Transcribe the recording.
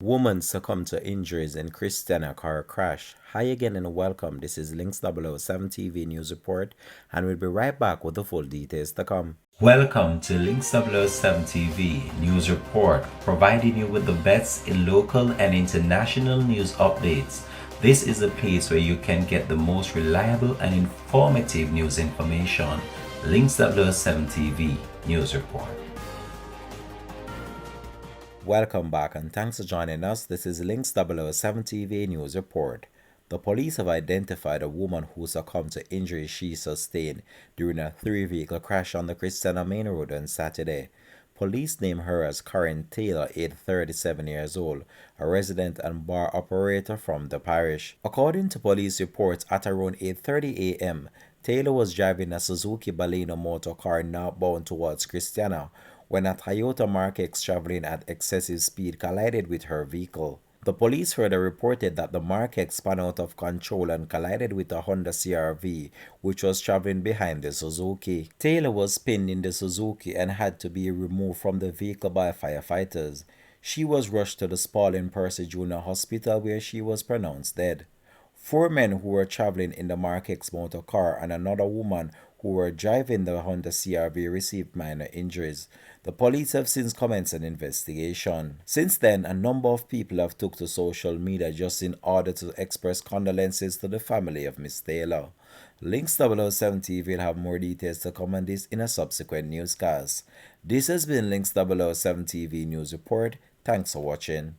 Woman succumbed to injuries in Christiana car crash. Hi again and welcome. This is Links 007 TV News Report, and we'll be right back with the full details to come. Welcome to Links 007 TV News Report, providing you with the best in local and international news updates. This is a place where you can get the most reliable and informative news information. Links 007 TV News Report. Welcome back and thanks for joining us. This is Links 007 TV News Report. The police have identified a woman who succumbed to injuries she sustained during a three-vehicle crash on the Christiana Main Road on Saturday. Police named her as Karen Taylor, aged 37 years old, a resident and bar operator from the parish. According to police reports, at around 8:30 a.m., Taylor was driving a Suzuki Baleno motor car northbound towards Christiana when a Toyota Mark X traveling at excessive speed collided with her vehicle. The police further reported that the Mark X spun out of control and collided with a Honda CR-V, which was traveling behind the Suzuki. Taylor was pinned in the Suzuki and had to be removed from the vehicle by firefighters. She was rushed to the Spalding Percy Jr. Hospital where she was pronounced dead. 4 men who were traveling in the Mark X motor car and another woman who were driving the Honda CR-V received minor injuries. The police have since commenced an investigation. Since then, a number of people have took to social media just in order to express condolences to the family of Miss Taylor. Links 007 TV will have more details to come on this in a subsequent newscast. This has been Links 007 TV News Report. Thanks for watching.